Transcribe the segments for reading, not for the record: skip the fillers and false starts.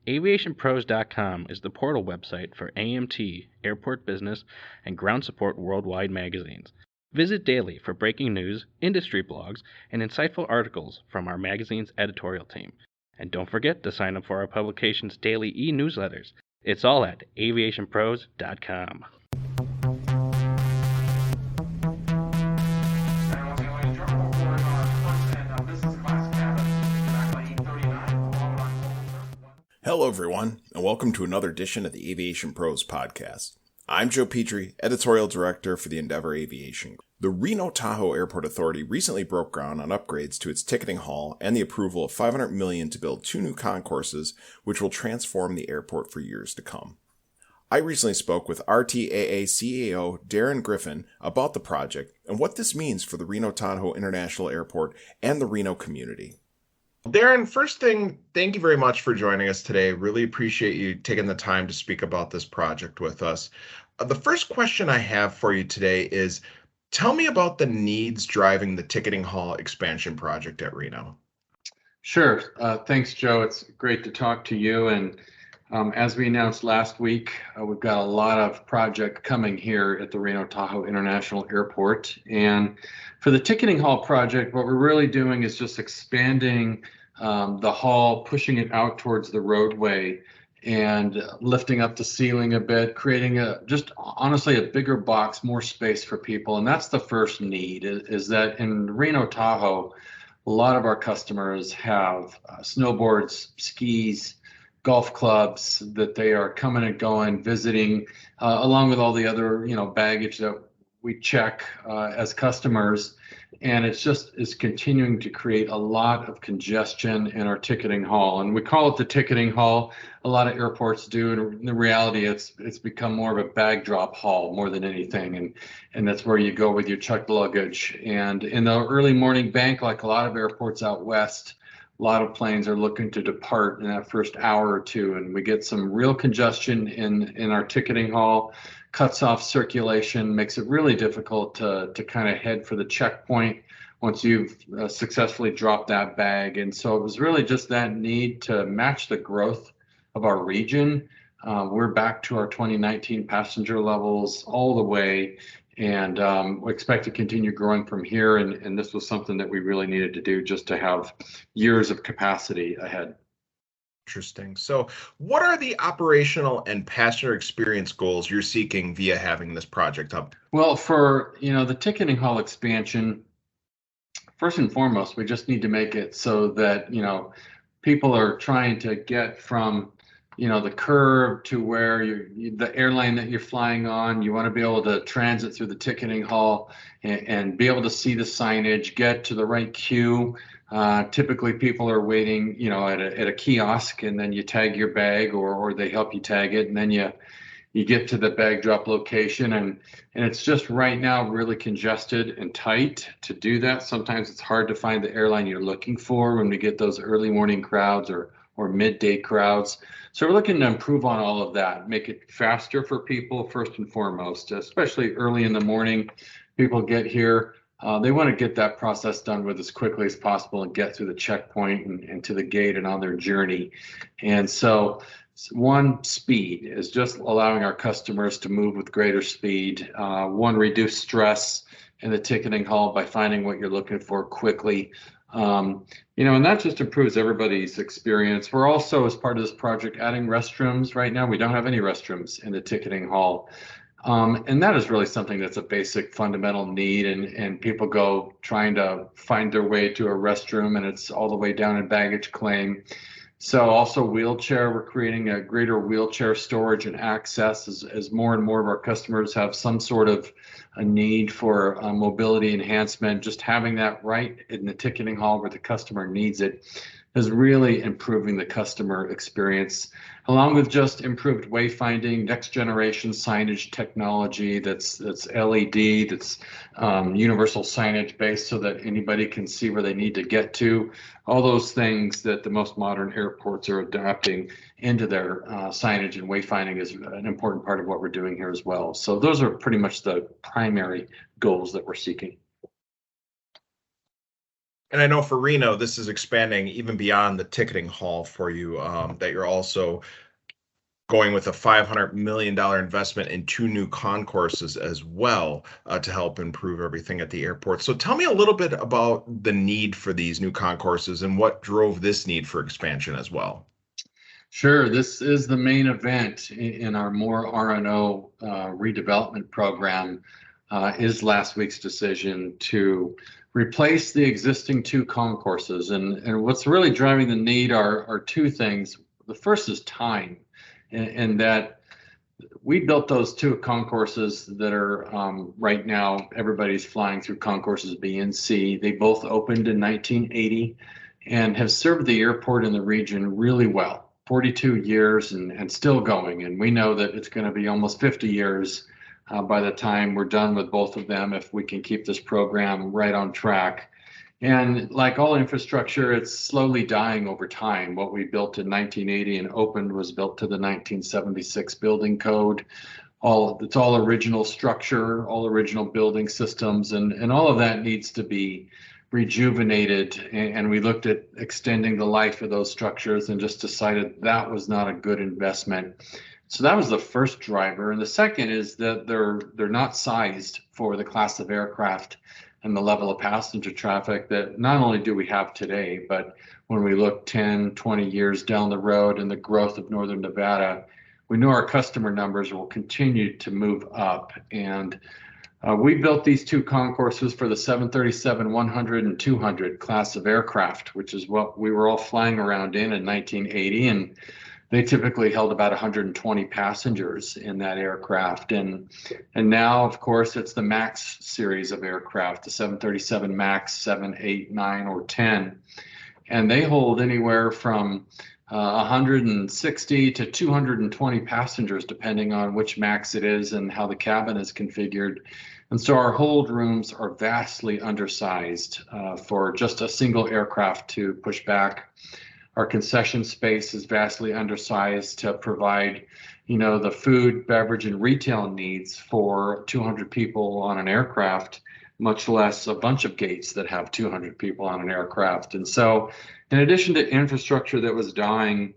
AviationPros.com is the portal website for AMT, Airport Business, and Ground Support Worldwide magazines. Visit daily for breaking news, industry blogs, and insightful articles from our magazine's editorial team. And don't forget to sign up for our publication's daily e-newsletters. It's all at AviationPros.com. Hello, everyone, and welcome to another edition of the Aviation Pros podcast. I'm Joe Petrie, Editorial Director for the Endeavor Aviation. The Reno-Tahoe Airport Authority recently broke ground on upgrades to its ticketing hall and the approval of $500 million to build 2 new concourses, which will transform the airport for years to come. I recently spoke with RTAA CEO Daren Griffin about the project and what this means for the Reno-Tahoe International Airport and the Reno community. Daren, first thing, thank you very much for joining us today. Really appreciate you taking the time to speak about this project with us. The first question I have for you today is, tell me about the needs driving the ticketing hall expansion project at Reno. Sure. Thanks, Joe. It's great to talk to you. And as we announced last week, we've got a lot of project coming here at the Reno-Tahoe International Airport. And for the ticketing hall project, what we're really doing is just expanding the hall, pushing it out towards the roadway and lifting up the ceiling a bit, creating just honestly a bigger box, more space for people. And that's the first need, is that in Reno-Tahoe, a lot of our customers have snowboards, skis, golf clubs that they are coming and going, visiting, along with all the other, baggage that we check as customers. And it's continuing to create a lot of congestion in our ticketing hall. And we call it the ticketing hall. A lot of airports do. And in the reality, it's become more of a bag drop hall more than anything. And that's where you go with your checked luggage. And in the early morning bank, like a lot of airports out west, a lot of planes are looking to depart in that first hour or two. And we get some real congestion in our ticketing hall. Cuts off circulation, makes it really difficult to kind of head for the checkpoint once you've successfully dropped that bag. And so it was really just that need to match the growth of our region. We're back to our 2019 passenger levels all the way, and we expect to continue growing from here. And this was something that we really needed to do just to have years of capacity ahead. Interesting. So what are the operational and passenger experience goals you're seeking via having this project up? Well, for the ticketing hall expansion, first and foremost, we just need to make it so that people are trying to get from the curb to where the airline that you're flying on. You want to be able to transit through the ticketing hall and be able to see the signage, get to the right queue. Typically people are waiting, at a kiosk, and then you tag your bag or they help you tag it, and then you get to the bag drop location, and it's just right now really congested and tight to do that. Sometimes it's hard to find the airline you're looking for when we get those early morning crowds or midday crowds. So we're looking to improve on all of that, make it faster for people first and foremost, especially early in the morning. People get here. They want to get that process done with as quickly as possible and get through the checkpoint and to the gate and on their journey. And so one, speed is just allowing our customers to move with greater speed. One, reduce stress in the ticketing hall by finding what you're looking for quickly. And that just improves everybody's experience. We're also, as part of this project, adding restrooms. Right now, we don't have any restrooms in the ticketing hall. And that is really something that's a basic fundamental need, and people go trying to find their way to a restroom, and it's all the way down in baggage claim. So also wheelchair, we're creating a greater wheelchair storage and access as more and more of our customers have some sort of a need for mobility enhancement. Just having that right in the ticketing hall where the customer needs it is really improving the customer experience, along with just improved wayfinding, next generation signage technology that's LED, that's universal signage based so that anybody can see where they need to get to. All those things that the most modern airports are adapting into their signage and wayfinding is an important part of what we're doing here as well. So those are pretty much the primary goals that we're seeking. And I know for Reno, this is expanding even beyond the ticketing hall for you, that you're also going with a $500 million investment in 2 new concourses as well, to help improve everything at the airport. So tell me a little bit about the need for these new concourses and what drove this need for expansion as well. Sure, this is the main event in our more RNO redevelopment program, is last week's decision to replace the existing 2 concourses. And what's really driving the need are 2 things. The first is time, and that we built those 2 concourses that are right now, everybody's flying through concourses B and C. They both opened in 1980 and have served the airport in the region really well. 42 years and still going. And we know that it's going to be almost 50 years by the time we're done with both of them, if we can keep this program right on track. And like all infrastructure, it's slowly dying over time. What we built in 1980 and opened was built to the 1976 building code. It's all original structure, all original building systems, and all of that needs to be rejuvenated. And we looked at extending the life of those structures and just decided that was not a good investment. So that was the first driver. And the second is that they're not sized for the class of aircraft and the level of passenger traffic that not only do we have today, but when we look 10, 20 years down the road and the growth of Northern Nevada, we know our customer numbers will continue to move up. And we built these 2 concourses for the 737-100 and 200 class of aircraft, which is what we were all flying around in 1980. And they typically held about 120 passengers in that aircraft. And now, of course, it's the MAX series of aircraft, the 737 MAX 7, 8, 9, or 10. And they hold anywhere from 160 to 220 passengers, depending on which MAX it is and how the cabin is configured. And so our hold rooms are vastly undersized for just a single aircraft to push back. Our concession space is vastly undersized to provide, the food, beverage, and retail needs for 200 people on an aircraft, much less a bunch of gates that have 200 people on an aircraft. And so in addition to infrastructure that was dying,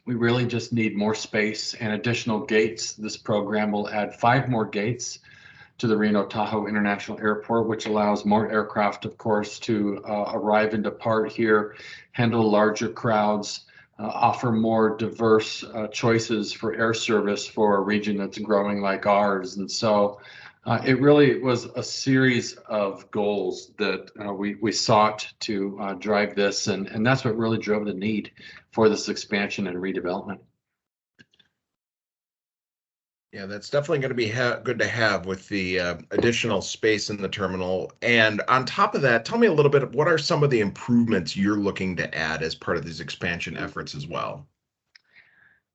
we really just need more space and additional gates. This program will add 5 more gates to the Reno-Tahoe International Airport, which allows more aircraft, of course, to arrive and depart here, handle larger crowds, offer more diverse choices for air service for a region that's growing like ours. And so it really was a series of goals that we sought to drive this, and that's what really drove the need for this expansion and redevelopment. Yeah, that's definitely going to be good to have with the additional space in the terminal. And on top of that, tell me a little bit of what are some of the improvements you're looking to add as part of these expansion efforts as well?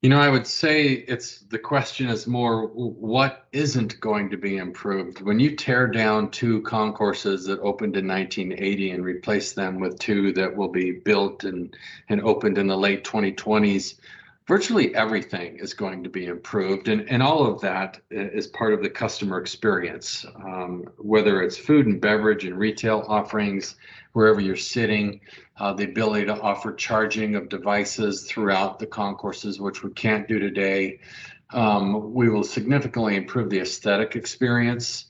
I would say the question is more, what isn't going to be improved? When you tear down 2 concourses that opened in 1980 and replace them with 2 that will be built and opened in the late 2020s, virtually everything is going to be improved. And all of that is part of the customer experience, whether it's food and beverage and retail offerings, wherever you're sitting, the ability to offer charging of devices throughout the concourses, which we can't do today. We will significantly improve the aesthetic experience.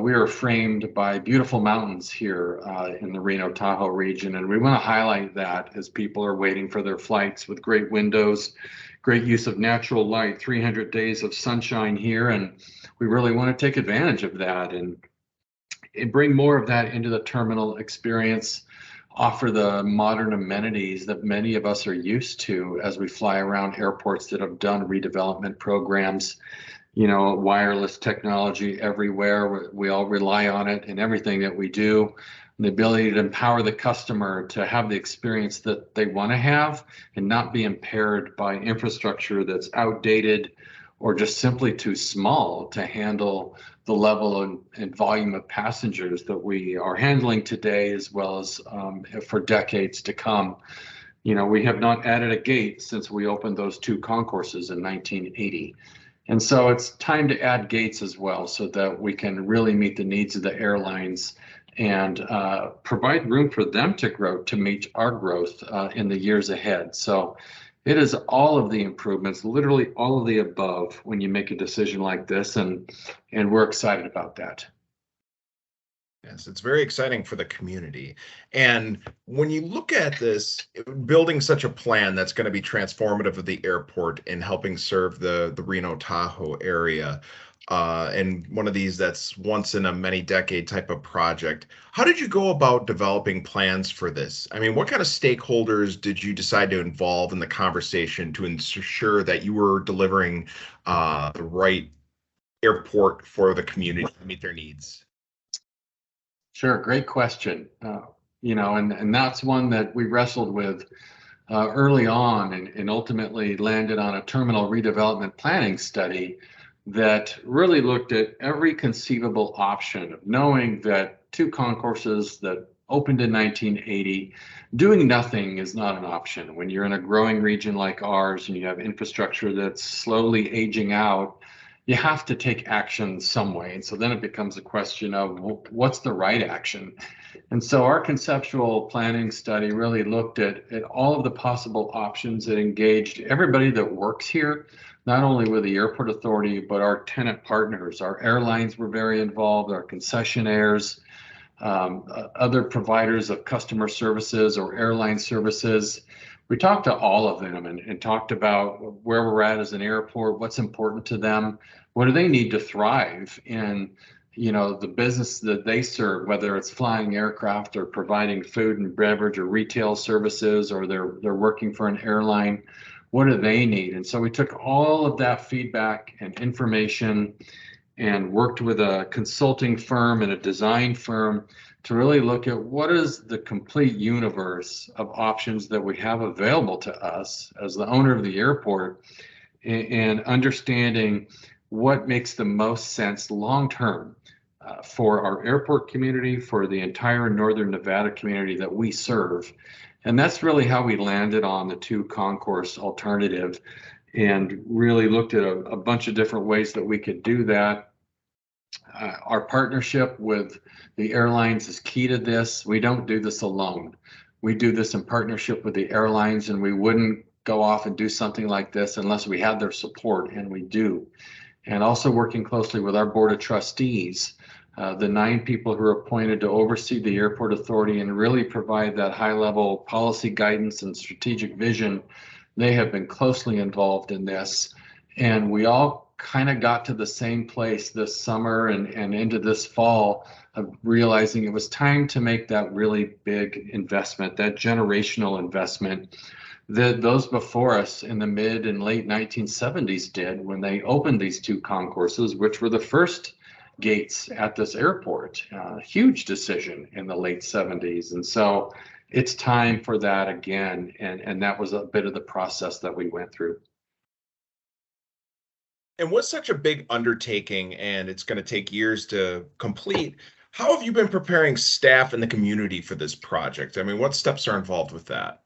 We are framed by beautiful mountains here in the Reno-Tahoe region, and we want to highlight that as people are waiting for their flights, with great windows, great use of natural light, 300 days of sunshine here, and we really want to take advantage of that and bring more of that into the terminal experience, offer the modern amenities that many of us are used to as we fly around airports that have done redevelopment programs. Wireless technology everywhere. We all rely on it in everything that we do. The ability to empower the customer to have the experience that they want to have and not be impaired by infrastructure that's outdated or just simply too small to handle the level and volume of passengers that we are handling today, as well as for decades to come. We have not added a gate since we opened those 2 concourses in 1980. And so it's time to add gates as well, so that we can really meet the needs of the airlines and provide room for them to grow to meet our growth in the years ahead. So it is all of the improvements, literally all of the above when you make a decision like this, and we're excited about that. Yes, it's very exciting for the community. And when you look at this, building such a plan that's going to be transformative of the airport and helping serve the Reno-Tahoe area, and one of these that's once in a many decade type of project, how did you go about developing plans for this? I mean, what kind of stakeholders did you decide to involve in the conversation to ensure that you were delivering the right airport for the community to meet their needs? Sure, great question. And that's one that we wrestled with early on, and ultimately landed on a terminal redevelopment planning study that really looked at every conceivable option, of knowing that two concourses that opened in 1980, doing nothing is not an option. When you're in a growing region like ours and you have infrastructure that's slowly aging out, you have to take action some way. And so then it becomes a question of, well, what's the right action? And so our conceptual planning study really looked at all of the possible options that engaged everybody that works here, not only with the airport authority, but our tenant partners. Our airlines were very involved, our concessionaires, other providers of customer services or airline services. We talked to all of them and talked about where we're at as an airport, what's important to them, what do they need to thrive in, the business that they serve, whether it's flying aircraft or providing food and beverage or retail services, or they're working for an airline. What do they need? And so we took all of that feedback and information and worked with a consulting firm and a design firm to really look at what is the complete universe of options that we have available to us as the owner of the airport, and understanding what makes the most sense long term for our airport community, for the entire Northern Nevada community that we serve. And that's really how we landed on the two concourse alternative, and really looked at a bunch of different ways that we could do that. Our partnership with the airlines is key to this. We don't do this alone. We do this in partnership with the airlines, and we wouldn't go off and do something like this unless we had their support, and we do. And also working closely with our board of trustees, the 9 people who are appointed to oversee the airport authority and really provide that high-level policy guidance and strategic vision. They have been closely involved in this, and we all kind of got to the same place this summer and into this fall of realizing it was time to make that really big investment, that generational investment that those before us in the mid and late 1970s did when they opened these two concourses, which were the first gates at this airport. Huge decision in the late 70s. And so it's time for that again. And that was a bit of the process that we went through. And what's such a big undertaking, and it's going to take years to complete, how have you been preparing staff and the community for this project? I mean, what steps are involved with that?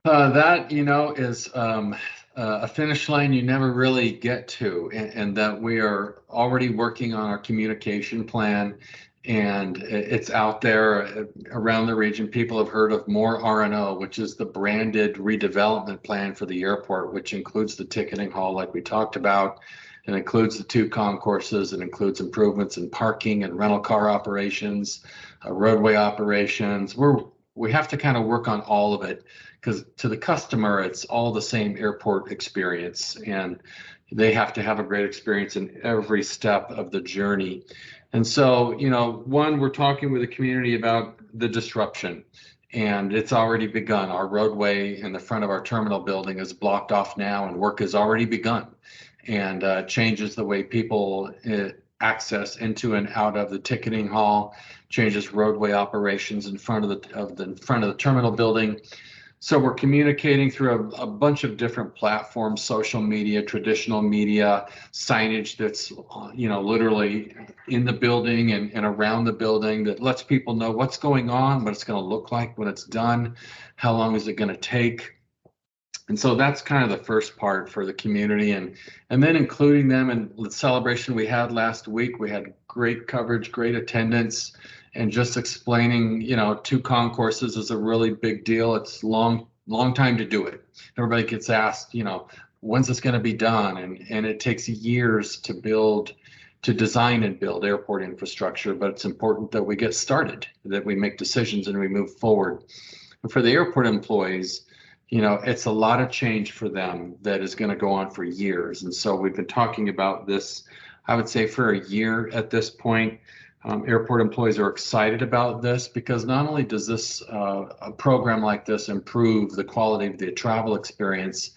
That, is a finish line you never really get to, and that we are already working on our communication plan, and it's out there around the region. People have heard of more RNO, which is the branded redevelopment plan for the airport, which includes the ticketing hall like we talked about. It includes the two concourses. It includes improvements in parking and rental car operations, roadway operations. We have to kind of work on all of it, because to the customer, it's all the same airport experience, and they have to have a great experience in every step of the journey. And so, one, we're talking with the community about the disruption, and it's already begun. Our roadway in the front of our terminal building is blocked off now, and work has already begun, and changes the way people access into and out of the ticketing hall, changes roadway operations in front of the terminal building. So we're communicating through a bunch of different platforms: social media, traditional media, signage that's literally in the building and around the building, that lets people know what's going on, what it's going to look like when it's done, how long is it going to take. And so that's kind of the first part for the community, and then including them in the celebration we had last week. We had great coverage, great attendance, and just explaining, two concourses is a really big deal. It's long time to do it. Everybody gets asked, when's this going to be done? And it takes years to design and build airport infrastructure, but it's important that we get started, that we make decisions and we move forward. And for the airport employees, it's a lot of change for them that is going to go on for years. And so we've been talking about this, I would say, for a year at this point. Airport employees are excited about this because not only does this a program like this improve the quality of the travel experience,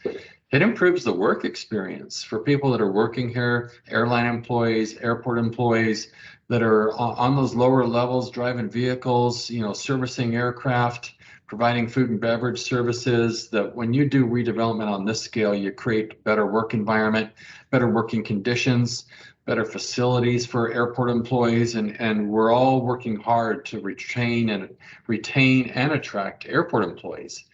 it improves the work experience for people that are working here, airline employees, airport employees that are on those lower levels, driving vehicles, servicing aircraft, providing food and beverage services. That when you do redevelopment on this scale, you create better work environment, better working conditions, better facilities for airport employees, and we're all working hard to retain and attract airport employees.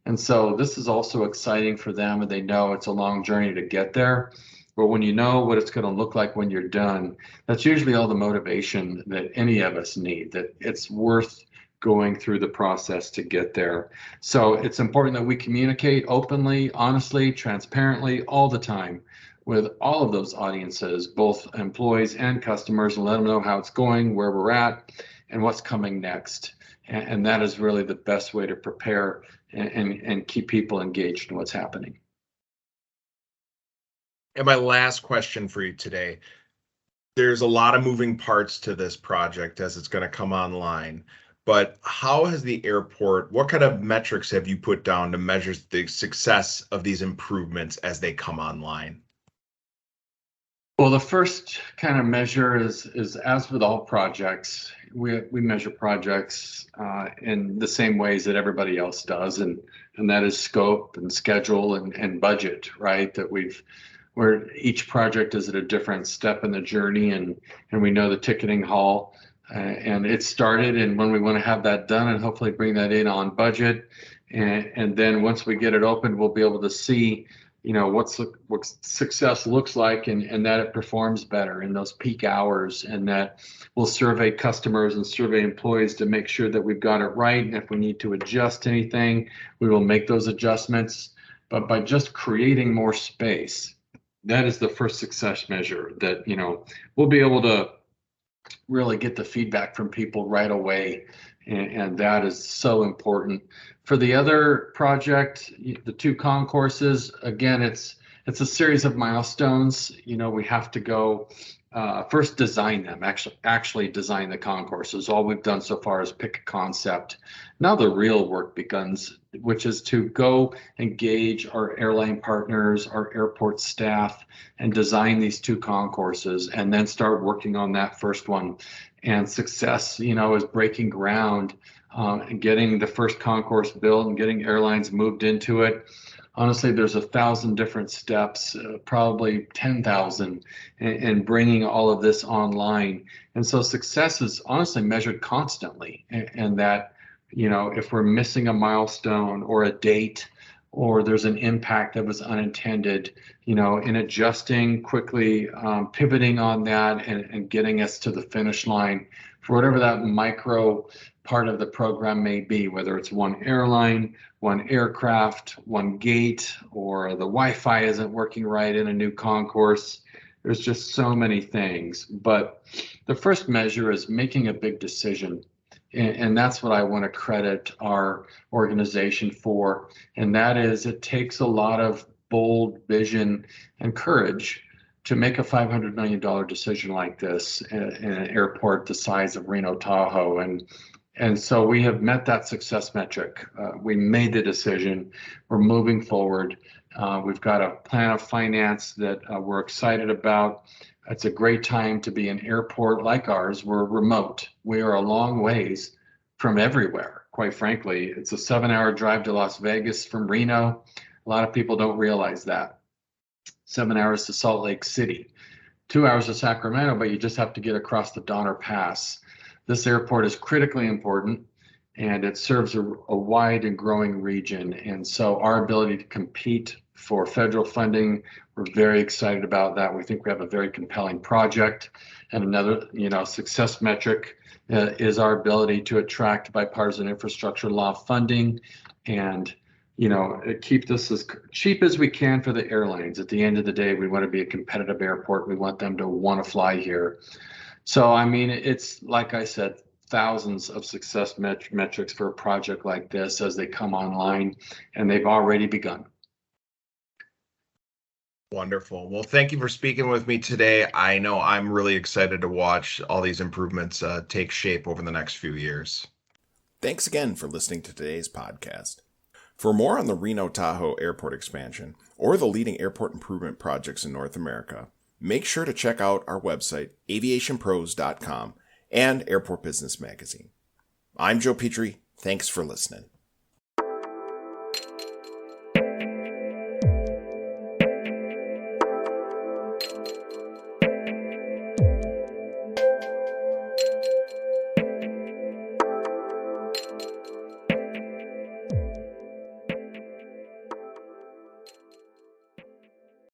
And so this is also exciting for them, and they know it's a long journey to get there. But when you know what it's going to look like when you're done, that's usually all the motivation that any of us need, that it's worth going through the process to get there. So it's important that we communicate openly, honestly, transparently all the time with all of those audiences, both employees and customers, and let them know how it's going, where we're at, and what's coming next. And that is really the best way to prepare and keep people engaged in what's happening. And my last question for you today, there's a lot of moving parts to this project as it's going to come online, but how has the airport, what kind of metrics have you put down to measure the success of these improvements as they come online? Well, the first kind of measure is as with all projects, we measure projects in the same ways that everybody else does, and that is scope and schedule and budget, right? That where each project is at a different step in the journey, and we know the ticketing hall, and it started, and when we want to have that done and hopefully bring that in on budget, and then once we get it open, we'll be able to see what success looks like, and that it performs better in those peak hours, and that we'll survey customers and survey employees to make sure that we've got it right. And if we need to adjust anything, we will make those adjustments. But by just creating more space, that is the first success measure that, we'll be able to really get the feedback from people right away. And that is so important. For the other project, the two concourses, again, it's a series of milestones. We have to go first design them, actually design the concourses. All we've done so far is pick a concept. Now the real work begins, which is to go engage our airline partners, our airport staff, and design these two concourses, and then start working on that first one. And success, is breaking ground and getting the first concourse built and getting airlines moved into it. Honestly, there's 1,000 different steps, probably 10,000, in bringing all of this online. And so success is honestly measured constantly. And that, if we're missing a milestone or a date, or there's an impact that was unintended, in adjusting quickly, pivoting on that and getting us to the finish line for whatever that micro part of the program may be, whether it's one airline, one aircraft, one gate, or the Wi-Fi isn't working right in a new concourse. There's just so many things. But the first measure is making a big decision. And that's what I want to credit our organization for. And that is, it takes a lot of bold vision and courage to make a $500 million decision like this in an airport the size of Reno-Tahoe. And so we have met that success metric. We made the decision. We're moving forward. We've got a plan of finance that we're excited about. It's a great time to be an airport like ours. We're remote. We are a long ways from everywhere, quite frankly. It's a 7-hour drive to Las Vegas from Reno. A lot of people don't realize that. 7 hours to Salt Lake City, 2 hours to Sacramento, but you just have to get across the Donner Pass. This airport is critically important. and it serves a wide and growing region. And so our ability to compete for federal funding, we're very excited about that. We think we have a very compelling project. And another, success metric is our ability to attract bipartisan infrastructure law funding and keep this as cheap as we can for the airlines. At the end of the day, we want to be a competitive airport. We want them to want to fly here. So, I mean, it's like I said, thousands of success metrics for a project like this as they come online, and they've already begun. Wonderful. Well, thank you for speaking with me today. I know I'm really excited to watch all these improvements take shape over the next few years. Thanks again for listening to today's podcast. For more on the Reno-Tahoe airport expansion or the leading airport improvement projects in North America, make sure to check out our website, AviationPros.com, and Airport Business Magazine. I'm Joe Petrie. Thanks for listening.